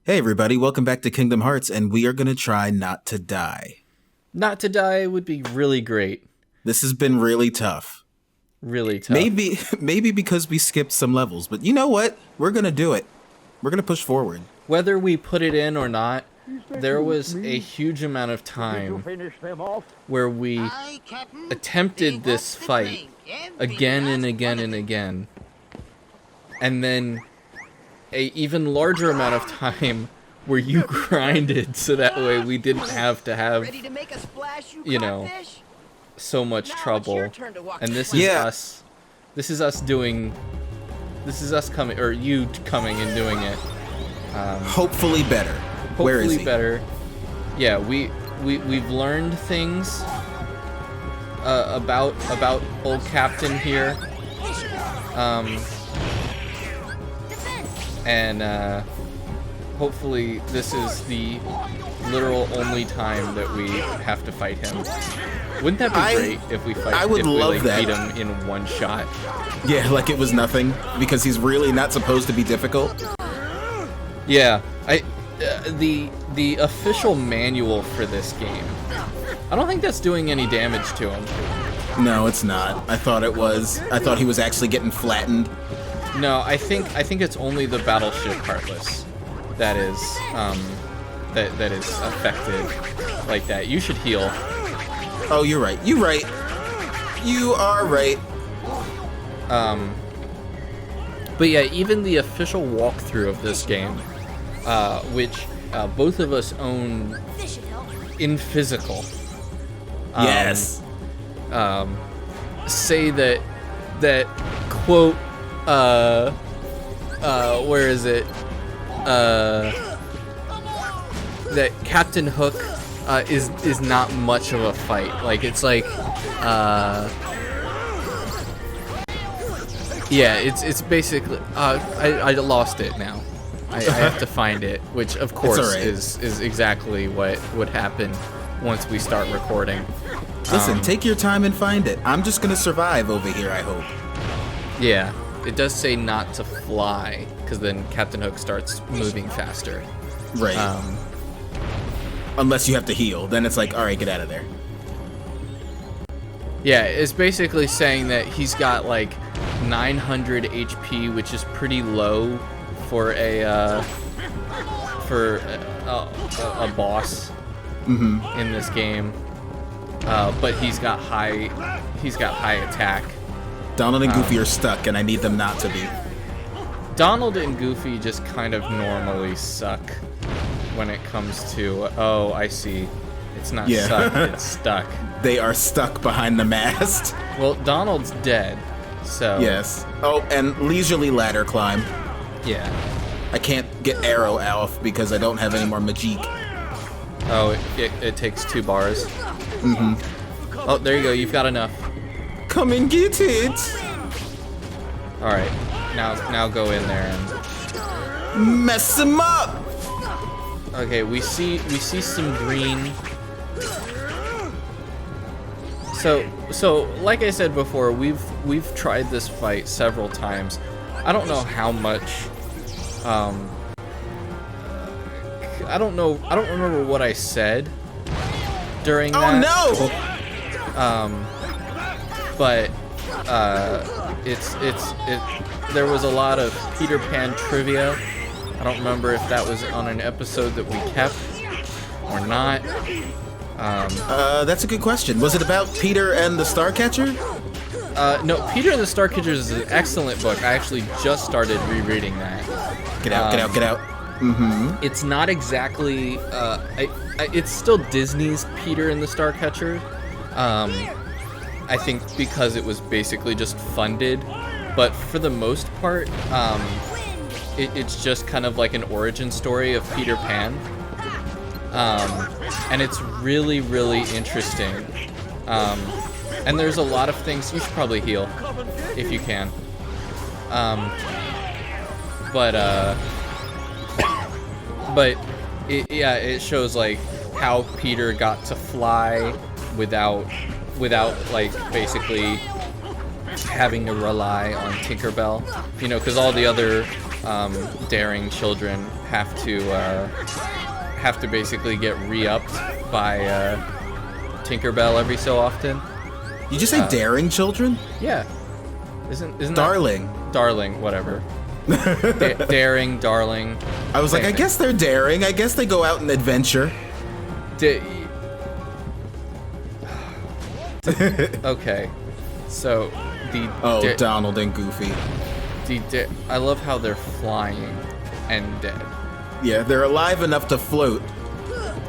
Hey everybody, welcome back to Kingdom Hearts, and we are going to try not to die. Not to die would be really great. This has been really tough. Really tough. Maybe because we skipped some levels, but you know what? We're going to do it. We're going to push forward. Whether we put it in or not, there was a huge amount of time where we attempted this fight again and again and again. And then a even larger amount of time where you grinded so that way we didn't have to have, you know, so much trouble. And this is us. This is us doing. This is us coming, or you coming and doing it. Hopefully better. Where is he? Better. Yeah, we've learned things about old Captain here. And hopefully this is the literal only time that we have to fight him. Wouldn't that be great if we fight? I would love that. Beat him in one shot. Yeah, like it was nothing, because he's really not supposed to be difficult. Yeah, the official manual for this game, I don't think that's doing any damage to him. No, it's not. I thought it was. I thought he was actually getting flattened. No, I think it's only the Battleship Heartless that is that is affected like that. You should heal. Oh, you're right. You're right. You are right. But yeah, even the official walkthrough of this game, which both of us own in physical. Yes. Say that quote. Where is it? That Captain Hook is not much of a fight. Like it's like yeah, it's basically I lost it now. I have to find it, which of course is exactly what would happen once we start recording. Listen, take your time and find it. I'm just gonna survive over here, I hope. Yeah. It does say not to fly, because then Captain Hook starts moving faster. Right. Unless you have to heal, then it's like, all right, get out of there. Yeah, it's basically saying that he's got like 900 HP, which is pretty low for a boss in this game. But he's got high attack. Donald and Goofy are stuck, and I need them not to be. Donald and Goofy just kind of normally suck when it comes to, oh, I see. It's not suck, it's stuck. They are stuck behind the mast. Well, Donald's dead, so... Yes. Oh, and leisurely ladder climb. Yeah. I can't get arrow elf because I don't have any more magique. Oh, it takes 2 bars. Oh, there you go, you've got enough. Come and get it! Alright, now go in there and... Mess him up! Okay, we see some green. So like I said before, we've tried this fight several times. I don't know how much I don't remember what I said during that. Oh no! But there was a lot of Peter Pan trivia. I don't remember if that was on an episode that we kept or not. That's a good question. Was it about Peter and the Starcatcher? No, Peter and the Starcatcher is an excellent book. I actually just started rereading that. Get out. It's not exactly. It's still Disney's Peter and the Starcatcher. I think because it was basically just funded, but for the most part, it's just kind of like an origin story of Peter Pan, and it's really, really interesting. And there's a lot of things. You should probably heal if you can. But it shows like how Peter got to fly without like basically having to rely on Tinkerbell, you know, because all the other daring children have to basically get re-upped by Tinkerbell every so often. You just say daring children? Yeah. Isn't Darling. Darling, whatever. Daring, darling. I was like, I guess they're daring. I guess they go out and adventure. Okay. So, Donald and Goofy. I love how they're flying and dead. Yeah, they're alive enough to float.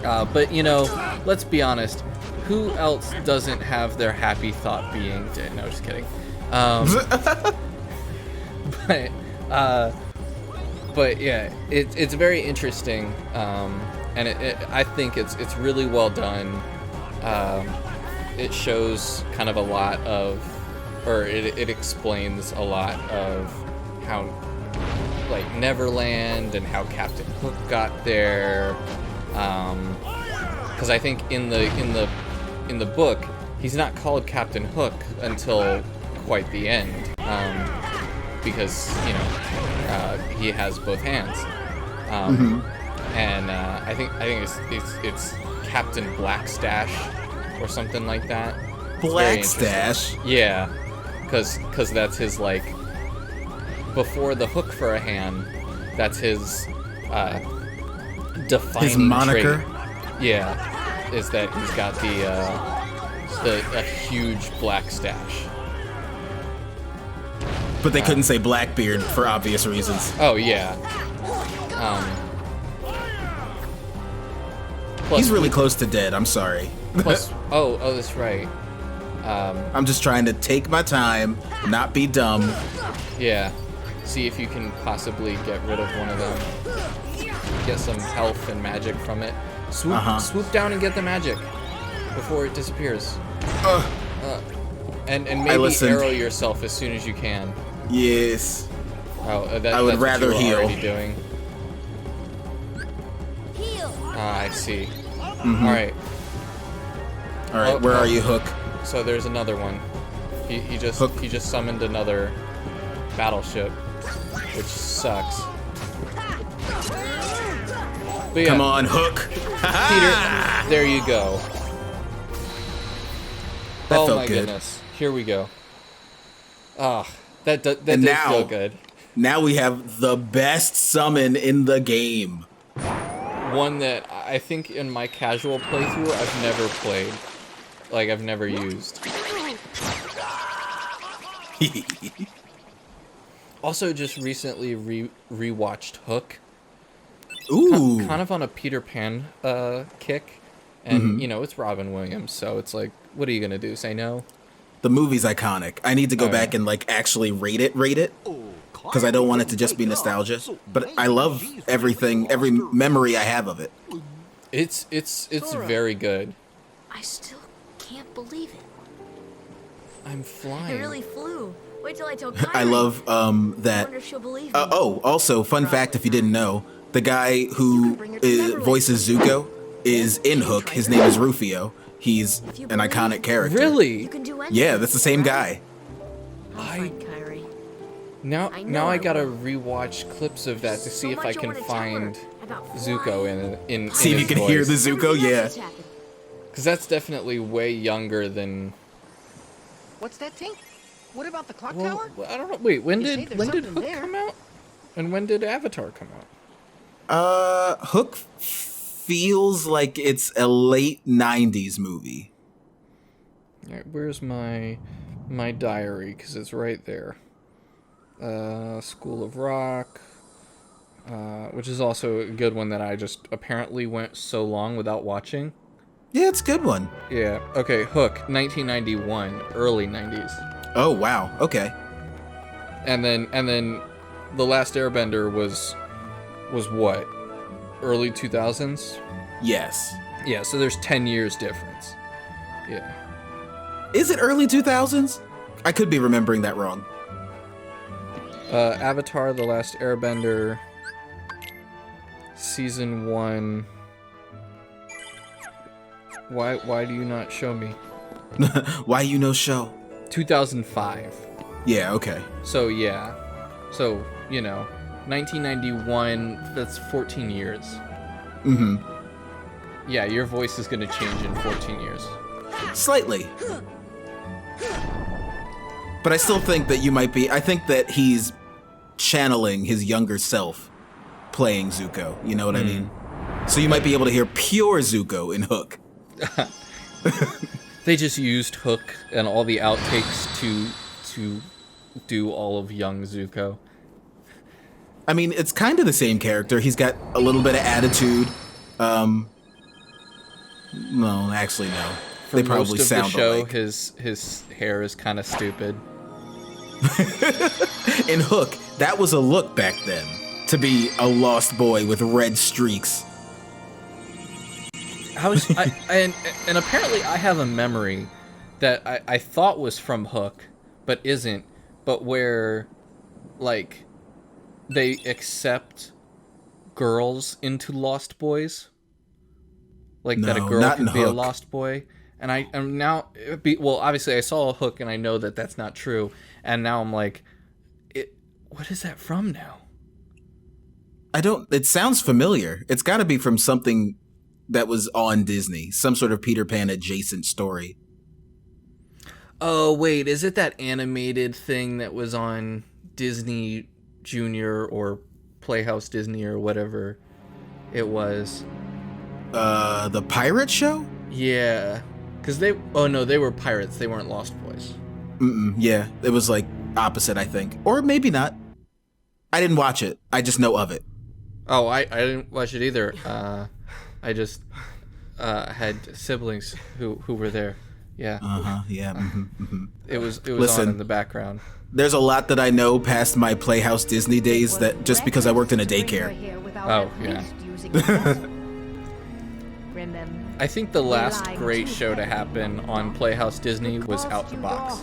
But, you know, let's be honest. Who else doesn't have their happy thought being dead? No, just kidding. But yeah, it's very interesting, and I think it's really well done. It shows kind of a lot of, or it explains a lot of how, like, Neverland and how Captain Hook got there. Because I think in the book, he's not called Captain Hook until quite the end, because, you know, he has both hands, and I think it's Captain Blackstash or something like that. Blackstash? Yeah, because that's his, like, before the hook for a hand, that's his defining his moniker. trait. Yeah, is that he's got a huge black stash. But they couldn't say Blackbeard for obvious reasons. Oh yeah. He's really close to dead. I'm sorry. Plus, oh, that's right. I'm just trying to take my time, not be dumb. Yeah. See if you can possibly get rid of one of them. Get some health and magic from it. Swoop down and get the magic before it disappears. And maybe arrow yourself as soon as you can. Yes. Oh, I would that's rather what you were heal. already doing. I see. Mm-hmm. All right. All right. Where are you, Hook? So there's another one. He just summoned another battleship, which sucks. But yeah, Come on, Hook. Peter, there you go. That oh felt my good. goodness. Here we go. Ah, that does now, feel good. Now we have the best summon in the game. One that I think in my casual playthrough I've never played. Like, I've never used. Also, just recently rewatched Hook. Ooh. Kind of on a Peter Pan kick. And, you know, it's Robin Williams, so it's like, what are you gonna do, say no? The movie's iconic. I need to go back and, like, actually rate it. Because I don't want it to just be nostalgia. But I love everything, every memory I have of it. It's very good. I still can't believe it. I'm flying. I really flew. Wait till I tell Kyrie. I love I that. wonder if she'll believe me. Also, fun fact if you didn't know, the guy who voices Zuko is in Hook. His name is Rufio. He's an iconic character. Really? You can do anything, Yeah, that's the same guy. I'll find Kyrie. Now know I I gotta will. rewatch clips of that to see if I much I can wanna tell her find about Zuko in See if you his can hear voice. the Zuko. Yeah. Because that's definitely way younger than. What's that, Tink? What about the clock Well, tower? I don't know. Wait, when You say did there's Hook something there. come out? And when did Avatar come out? Hook feels like it's a late 90s movie. All right, where's my diary? Because it's right there. School of Rock, which is also a good one that I just apparently went so long without watching. Yeah, it's a good one. Yeah. Okay. Hook, 1991, early 90s. Oh, wow. Okay. And then The Last Airbender was what? Early 2000s? Yes. Yeah, so there's 10 years difference. Yeah. Is it early 2000s? I could be remembering that wrong. Avatar: The Last Airbender, Season 1. Why do you not show me? Why you no show? 2005. Yeah, okay. So, yeah. So, 1991, that's 14 years. Mm-hmm. Yeah, your voice is going to change in 14 years. Slightly. But I still think that you might be... I think that he's channeling his younger self playing Zuko. You know what I mean? So you might be able to hear pure Zuko in Hook. They just used Hook and all the outtakes to do all of young Zuko. I mean, it's kind of the same character. He's got a little bit of attitude. No, actually, no. For they probably most of sound the show, alike. his hair is kind of stupid. In Hook, that was a look back then, to be a lost boy with red streaks. And apparently I have a memory that I thought was from Hook, but isn't, but where, like, they accept girls into lost boys. Like, that a No, girl not can in be a Hook. lost boy. And I'm now, well, obviously I saw a Hook and I know that that's not true. And now I'm like, what is that from now? It sounds familiar. It's got to be from something that was on Disney, some sort of Peter Pan adjacent story. Oh, wait, is it that animated thing that was on Disney Junior or Playhouse Disney or whatever it was? The pirate show? Yeah, because they were pirates. They weren't Lost Boys. Yeah, it was like opposite, I think. Or maybe not. I didn't watch it. I just know of it. Oh, I didn't watch it either. I just had siblings who were there. Yeah. Yeah. It was Listen, on in the background. There's a lot that I know past my Playhouse Disney days that just because I worked in a daycare. Oh, yeah. I think the last great show to happen on Playhouse Disney was Out the Box.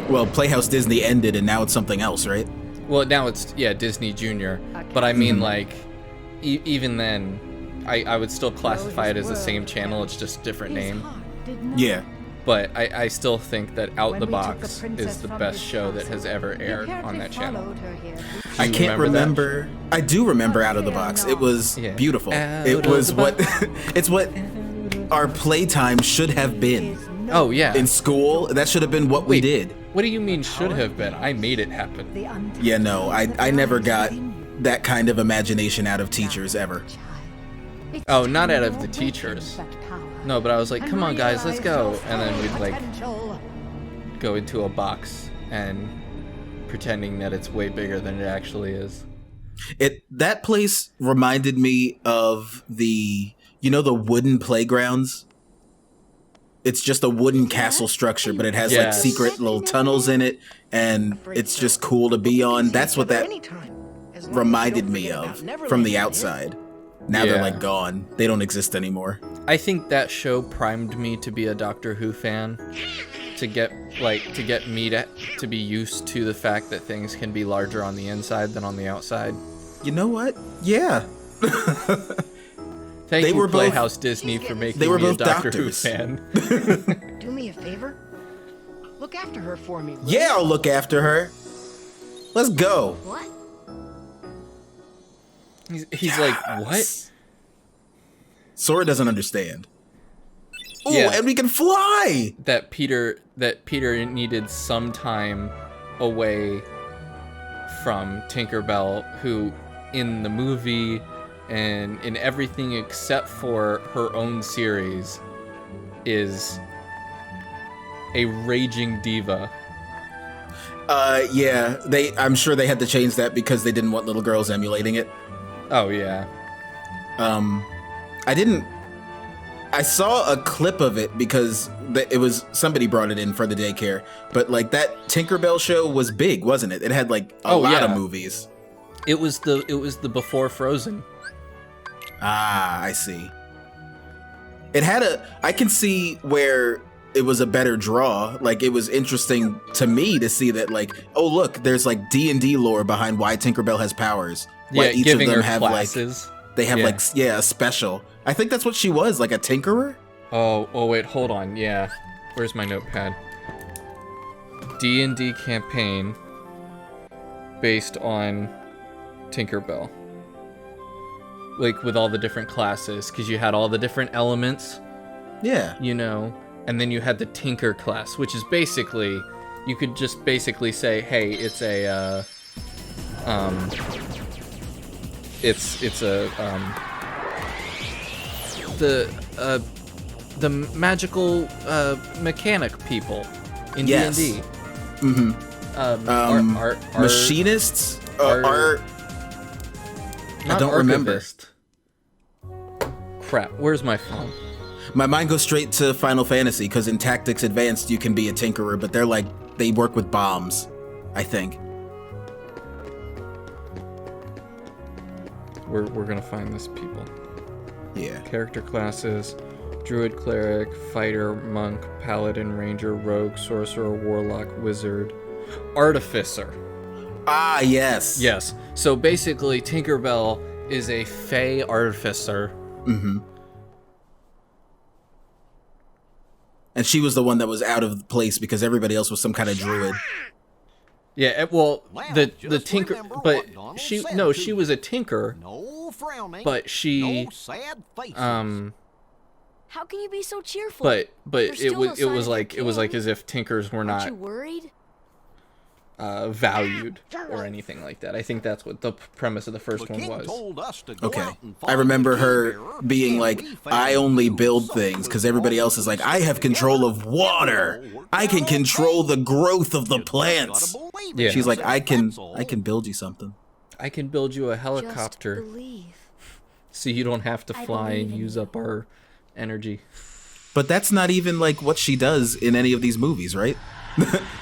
Well, Playhouse Disney ended and now it's something else, right? Well, now it's, Disney Junior. But I mean, like, even then, I would still classify it as the same channel, it's just a different name. Yeah. But I still think that Out the Box is the best show that has ever aired on that channel. I can't remember. I do remember Out of the Box. It was beautiful. It was what it's what our playtime should have been. Oh, yeah. In school, that should have been what we did. What do you mean should have been? I made it happen. Yeah, no, I never got that kind of imagination out of teachers ever. Oh, not out of the teachers. No, but I was like, come on guys, let's go. And then we'd like go into a box and pretending that it's way bigger than it actually is. That place reminded me of the wooden playgrounds. It's just a wooden castle structure, but it has like secret little tunnels in it, and it's just cool to be on. That's what that reminded me of from the outside. Now they're like gone. They don't exist anymore. I think that show primed me to be a Doctor Who fan, to get me to be used to the fact that things can be larger on the inside than on the outside. You know what? Yeah. Thank you, Playhouse Disney, for making me a Doctor Who fan. Do me a favor. Look after her for me. Yeah, I'll look after her. Let's go. What? He's like, what? Sora doesn't understand. Oh, Yeah. and we can fly! That Peter needed some time away from Tinkerbell, who in the movie and in everything except for her own series is a raging diva. Yeah, I'm sure they had to change that because they didn't want little girls emulating it. Oh yeah. I saw a clip of it because it was somebody brought it in for the daycare, but like that Tinkerbell show was big, wasn't it? It had like a lot of movies. It was the before Frozen. Ah, I see. I can see where it was a better draw. Like, it was interesting to me to see that, like, oh look, there's like D&D lore behind why Tinkerbell has powers. Why each giving of them her have classes. They have a special. I think that's what she was, like a tinkerer? Oh wait, hold on. Yeah. Where's my notepad? D&D campaign based on Tinkerbell. Like, with all the different classes, because you had all the different elements. Yeah. You know, and then you had the Tinker class, which is basically, you could just basically say, hey, it's a, the magical mechanic people in yes. D&D. Mm-hmm. Machinists are I don't remember. Crap, where's my phone? My mind goes straight to Final Fantasy, because in Tactics Advanced you can be a tinkerer, but they work with bombs, I think. We're gonna find this, people. Yeah. Character classes: Druid, Cleric, Fighter, Monk, Paladin, Ranger, Rogue, Sorcerer, Warlock, Wizard, Artificer. Ah, yes. Yes. So basically, Tinkerbell is a Fey Artificer. Mm-hmm. And she was the one that was out of place because everybody else was some kind of druid. Yeah, well, the tinker, but she was a tinker. No frowning. But she, no sad faces. How can you be so cheerful? But There's it still was no like sign of the king. as if tinkers were Aren't not you worried? valued or anything like that. I think that's what the premise of the first one was. Okay. I remember her being like, I only build things because everybody else is like, I have control of water. I can control the growth of the plants. Yeah. She's like, I can build you something. I can build you a helicopter. Just believe. So you don't have to I fly and believe in use you. up our energy. But that's not even like what she does in any of these movies, right?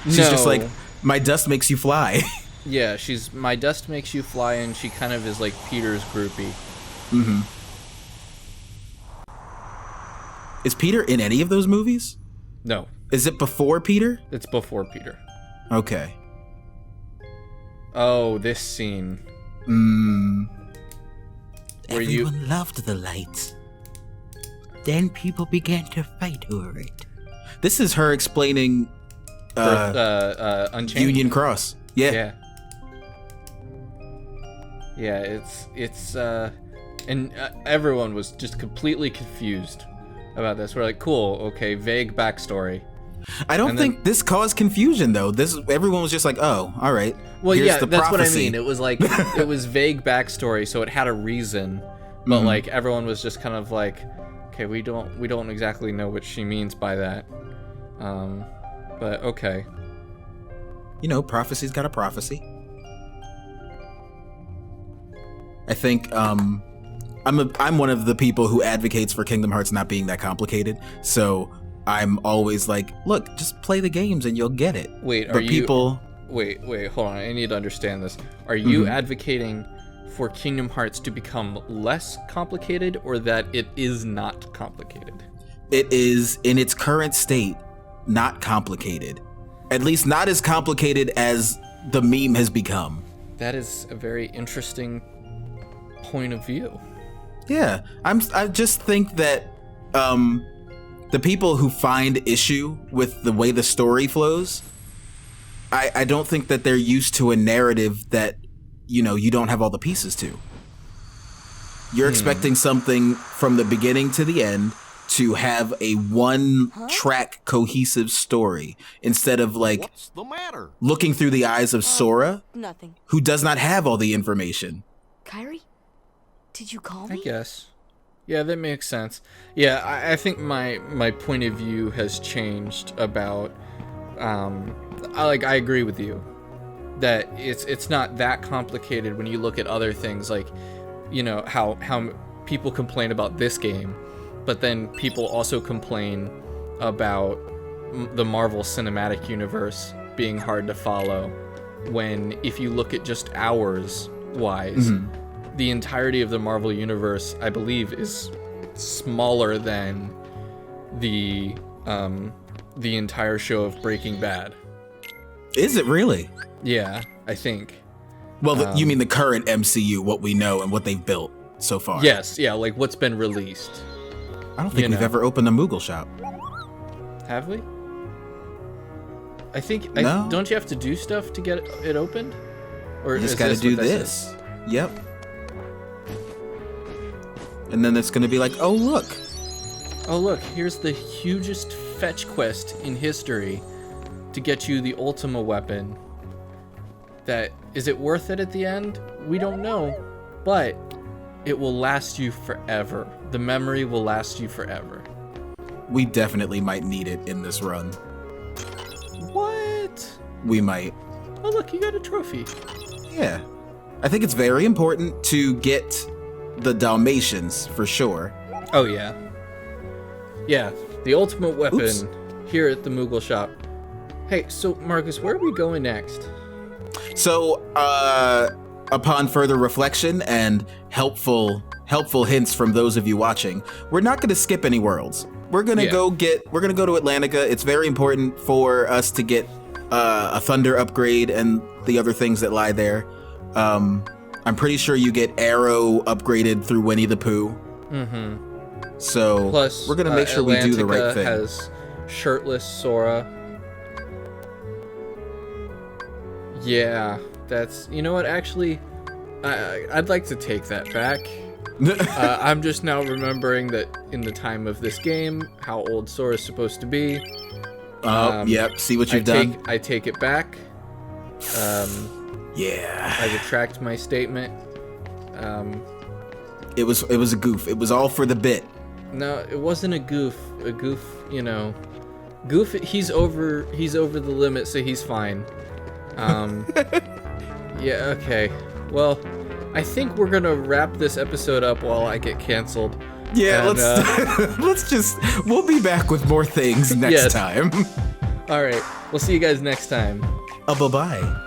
She's just like, my dust makes you fly. Yeah, my dust makes you fly, and she kind of is like Peter's groupie. Mm-hmm. Is Peter in any of those movies? No. Is it before Peter? It's before Peter. Okay. Oh, this scene. Everyone loved the lights. Then people began to fight over it. This is her explaining Unchained. Union Cross. Yeah. Yeah, it's and everyone was just completely confused about this. We're like, cool, okay, vague backstory. I don't think this caused confusion though. Everyone was just like, oh, all right. Well, here's yeah, the that's prophecy. what I mean. It was like it was vague backstory, so it had a reason, but like everyone was just kind of like, okay, we don't exactly know what she means by that. But okay. You know, prophecy's got a prophecy. I think I'm one of the people who advocates for Kingdom Hearts not being that complicated. So I'm always like, look, just play the games and you'll get it. Wait, Wait, hold on. I need to understand this. Are you advocating for Kingdom Hearts to become less complicated, or that it is not complicated? It is, in its current state, not complicated. At least not as complicated as the meme has become. That is a very interesting point of view. Yeah, I just think that the people who find issue with the way the story flows, I don't think that they're used to a narrative that, you know, you don't have all the pieces to. You're expecting something from the beginning to the end to have a one-track cohesive story instead of like What's the matter? looking through the eyes of Sora, Nothing. who does not have all the information. Kyrie? Did you call me? I guess. Yeah, that makes sense. Yeah, I think my point of view has changed about I agree with you that it's not that complicated when you look at other things, like, you know, how people complain about this game, but then people also complain about the Marvel Cinematic Universe being hard to follow, when if you look at just hours wise, the entirety of the Marvel Universe, I believe, is smaller than the entire show of Breaking Bad. Is it really? Yeah, I think. Well, you mean the current MCU, what we know and what they've built so far? Yes, yeah, like what's been released. I don't think we've ever opened a Moogle shop. Have we? I think. No. Don't you have to do stuff to get it opened? Or You just is got to this do what this this. Yep. And then it's going to be like, oh, look. Oh, look, here's the hugest fetch quest in history to get you the Ultima Weapon. Is it worth it at the end? We don't know, but it will last you forever. The memory will last you forever. We definitely might need it in this run. What? We might. Oh, look, you got a trophy. Yeah. I think it's very important to get the Dalmatians, for sure. Oh, yeah. Yeah, the Ultimate Weapon. Oops. Here at the Moogle shop. Hey, so Marcus, where are we going next? So, upon further reflection and helpful hints from those of you watching, we're not going to skip any worlds. We're gonna go to Atlantica. It's very important for us to get a Thunder upgrade and the other things that lie there. I'm pretty sure you get Arrow upgraded through Winnie the Pooh. Mm-hmm. So plus, we're gonna make sure we do the right thing. Has shirtless Sora. Yeah, that's. You know what? Actually, I'd like to take that back. I'm just now remembering that in the time of this game, how old Sora's supposed to be. Yep. See what you've done. I take it back. Yeah. I retract my statement. It was a goof. It was all for the bit. No, it wasn't a goof. A goof, you know. Goof. He's over the limit, so he's fine. Yeah. Okay. Well, I think we're gonna wrap this episode up while I get canceled. Yeah. And, We'll be back with more things next time. All right. We'll see you guys next time. Bye-bye.